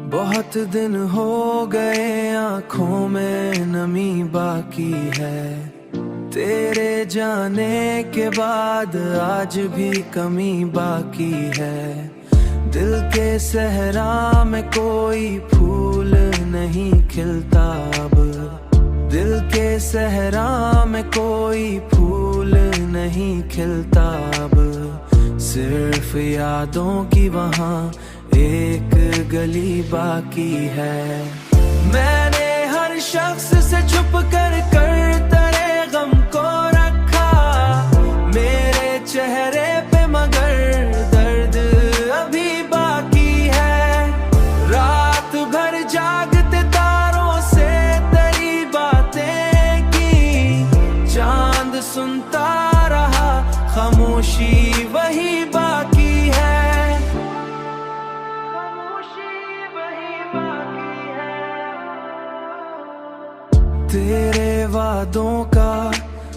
बहुत दिन हो गए आँखों में नमी बाकी है, तेरे जाने के बाद आज भी कमी बाकी है। दिल के सहरा में कोई फूल नहीं खिलता अब, दिल के सहरा में कोई फूल नहीं खिलता अब। सिर्फ यादों की वहाँ एक गली बाकी है। मैंने हर शख्स से छुप कर तेरे गम को रखा मेरे चेहरे पे, मगर दर्द अभी बाकी है। रात भर जागते तारों से तेरी बातें की, चांद सुनता रहा खामोशी वही बाकी है। तेरे वादों का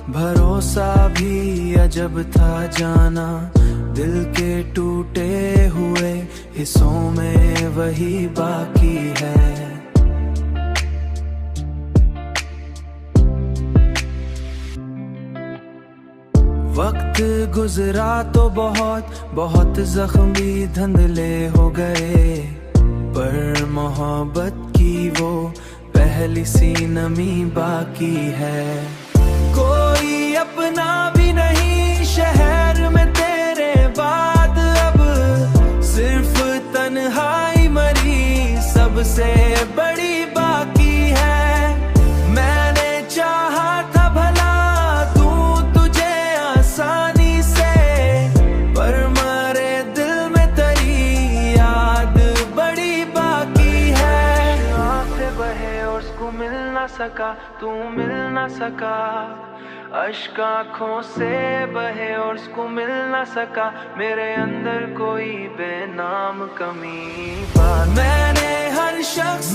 भरोसा भी अजब था जाना, दिल के टूटे हुए हिस्सों में वही बाकी है। वक्त गुजरा तो बहुत जख्मी धुंधले हो गए, पर मोहब्बत की वो पहली सी नमी बाकी है। कोई अपना भी नहीं शहर में तेरे बाद अब, सिर्फ तन्हाई मरी सबसे बड़ी बाकी है। मैंने चाहा था भला दूं तुझे आसानी से, पर मरे दिल में तेरी याद बड़ी बाकी है। आंखें बहे और उसको मिल ना सका, तू मिल ना सका। अश्क आँखों से बहे और उसको मिल ना सका, मेरे अंदर कोई बेनाम कमी बात। मैंने हर शख्स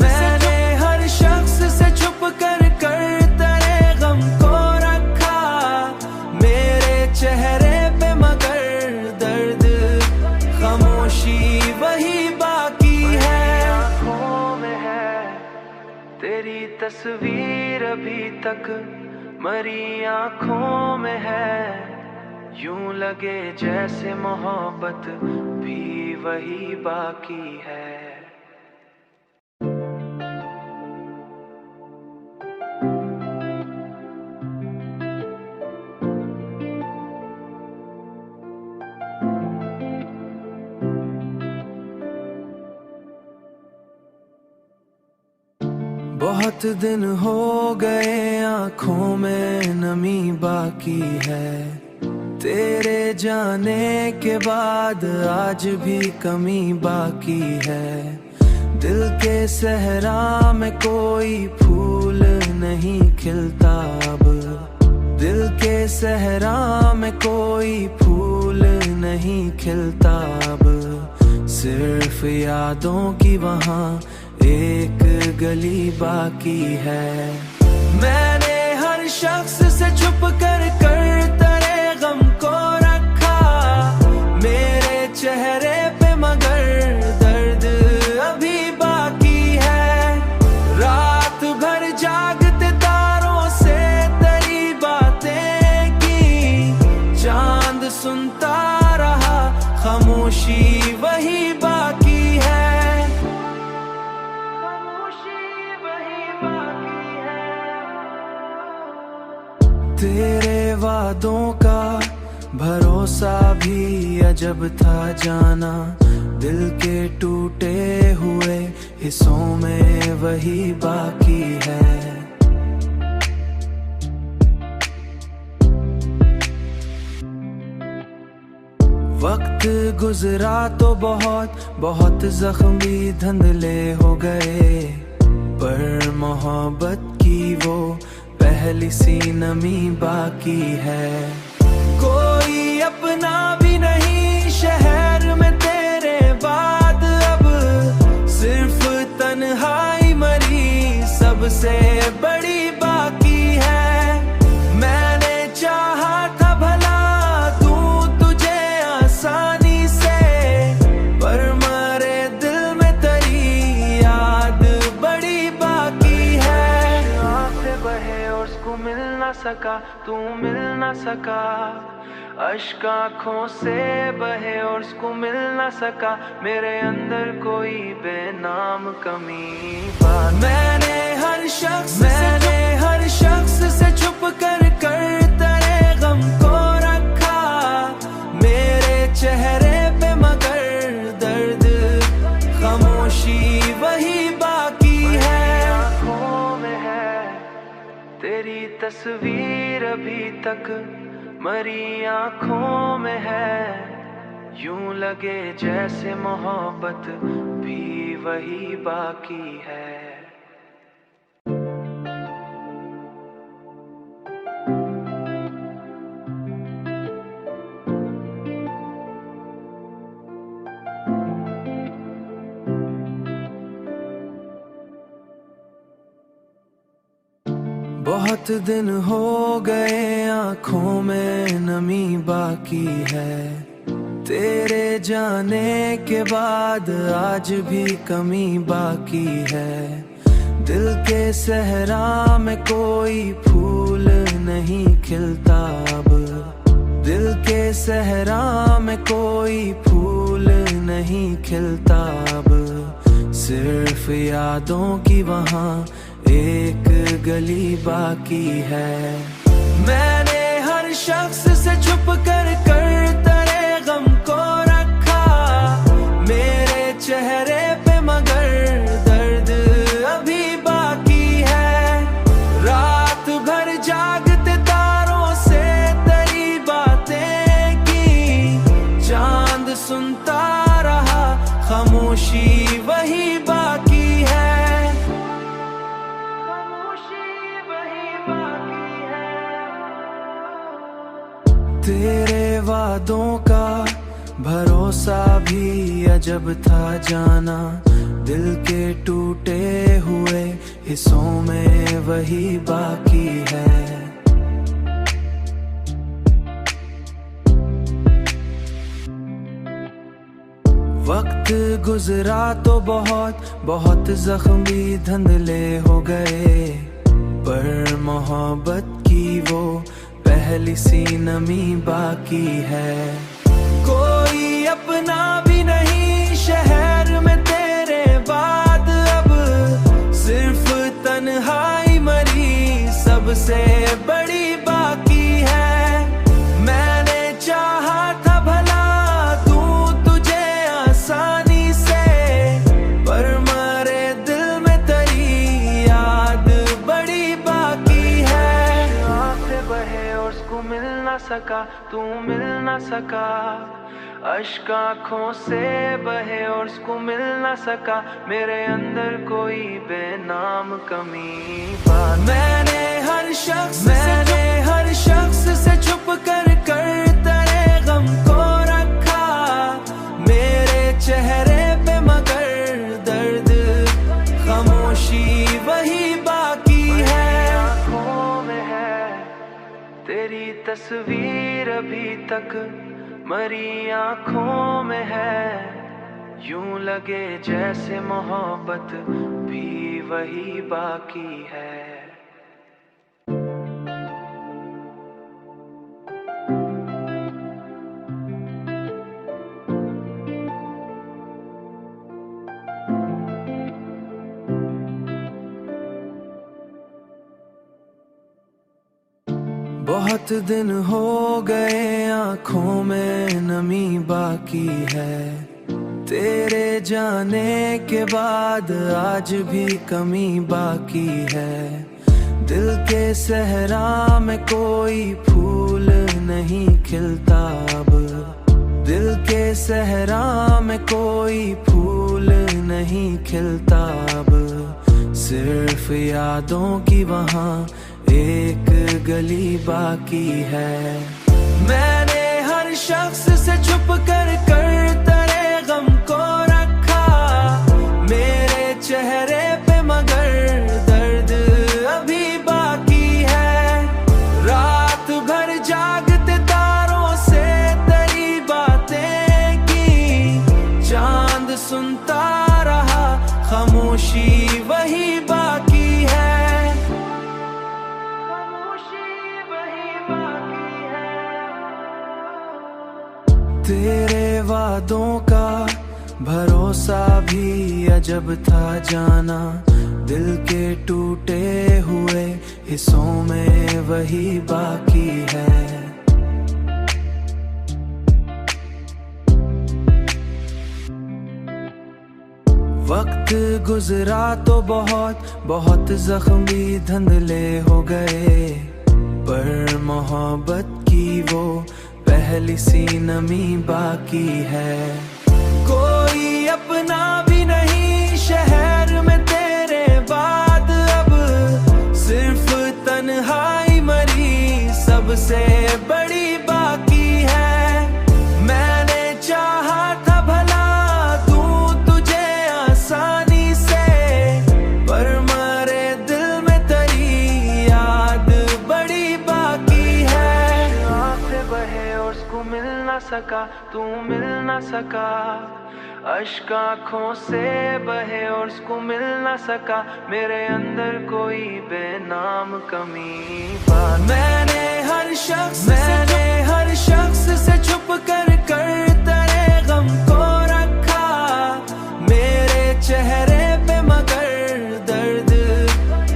से छुप कर तेरे गम को रखा मेरे चेहरे पे, मगर दर्द खामोशी वही बाकी है। आँखों में है तेरी तस्वीर अभी तक, मरी आँखों में है। यूं लगे जैसे मोहब्बत भी वही बाकी है। बहुत दिन हो गए आँखों में नमी बाकी है, तेरे जाने के बाद आज भी कमी बाकी है। दिल के सहरा में कोई फूल नहीं खिलता अब, दिल के सहरा में कोई फूल नहीं खिलता अब। सिर्फ यादों की वहाँ एक गली बाकी है। मैंने हर शख्स से छुप कर तेरे गम को रखा मेरे चेहरे पे, मगर दर्द अभी बाकी है। रात भर जागते तारों से तेरी बातें की, चांद सुनता रहा खामोशी वही बाकी है। तेरे वादों का भरोसा भी अजब था जाना, दिल के टूटे हुए हिस्सों में वही बाकी है। वक्त गुजरा तो बहुत जख्मी धुंधले हो गए, पर मोहब्बत की वो पहली सी नमी बाकी है। कोई अपना भी नहीं शहर में तेरे बाद अब, सिर्फ तन्हाई मरी सबसे बड़ी बाकी है। मैंने चाहा था भला दूं तुझे आसानी से, पर मरे दिल में तेरी सका, तू मिल ना सका। अश्क आँखों से बहे और उसको मिल ना सका, मेरे अंदर कोई बेनाम कमी बात। मैंने हर शख्स से छुप कर तेरे गम को रखा, मेरे चेहरे पे मगर दर्द खामोशी वही बाकी है। आँखों में है तेरी तस्वीर अभी तक, मरी आँखों में है। यूं लगे जैसे मोहब्बत भी वही बाकी है। बहुत दिन हो गए आँखों में नमी बाकी है, तेरे जाने के बाद आज भी कमी बाकी है। दिल के सहरा में कोई फूल नहीं खिलता अब, दिल के सहरा में कोई फूल नहीं खिलता अब। सिर्फ यादों की वहाँ एक गली बाकी है। मैंने हर शख्स से छुप कर तेरे गम को रखा, मेरे चेहरे पे मगर दर्द अभी बाकी है। रात भर जागते तारों से तेरी बातें की, चांद सुनता रहा खामोशी वही बाकी है। तेरे वादों का भरोसा भी अजब था जाना, दिल के टूटे हुए हिस्सों में वही बाकी है। वक्त गुजरा तो बहुत जख्मी धुंधले हो गए, पर मोहब्बत की वो पहली सी नमी बाकी है। कोई अपना भी नहीं शहर में तेरे बाद, अब सिर्फ तन्हाई मरी सबसे बड़ी बाकी है। मैंने चाहा था भला दूं तुझे आसानी से, पर मरे दिल में तेरी याद बड़ी बाकी है। आँखें बहे और उसको मिल ना सका, तू मिल ना सका। अश्क आँखों से बहे और उसको मिल ना सका, मेरे अंदर कोई बेनाम कमी बात। मैंने हर शख्स से छुप कर तेरे गम को रखा, मेरे चेहरे पे मगर दर्द खामोशी वही बाकी है। आँखों में है तेरी तस्वीर अभी तक, मरी आँखों में है। यूं लगे जैसे मोहब्बत भी वही बाकी है। बहुत दिन हो गए आँखों में नमी बाकी है, तेरे जाने के बाद आज भी कमी बाकी है। दिल के सहरा में कोई फूल नहीं खिलता अब, दिल के सहरा में कोई फूल नहीं खिलता अब। सिर्फ यादों की वहाँ एक गली बाकी है। मैंने हर शख्स से छुप कर तेरे गम को रखा, मेरे चेहरे पे मगर दर्द अभी बाकी है। रात भर जागते तारों से तेरी बातें की, चांद सुनता रहा खामोशी वही बाकी है। खामोशी तेरे वादों का भरोसा भी अजब था जाना, दिल के टूटे हुए हिस्सों में वही बाकी है। वक्त गुजरा तो बहुत जख्मी धुंधले हो गए, पर मोहब्बत की वो पहली सी नमी बाकी है। कोई अपना भी नहीं शहर में तेरे बाद, अब सिर्फ तन्हाई मरी सबसे बड़ी बाकी है। मैंने चाहा था भला दूं तुझे आसानी से, पर मरे दिल में तेरी याद बड़ी बाकी है। आंखें बहे और उसको मिल ना सका, तू मिल ना सका, अश्क आँखों से बहे और उसको मिल ना सका, मेरे अंदर कोई बेनाम कमी बात। मैंने हर शख्स से छुप कर तेरे गम को रखा, मेरे चेहरे पे मगर दर्द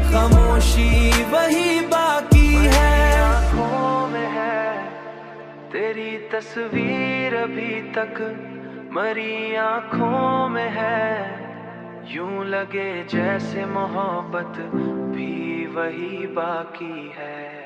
खामोशी वही बाकी है। आँखों में है तेरी तस्वीर अभी तक, मरी आँखों में है, यूं लगे जैसे मोहब्बत भी वही बाकी है।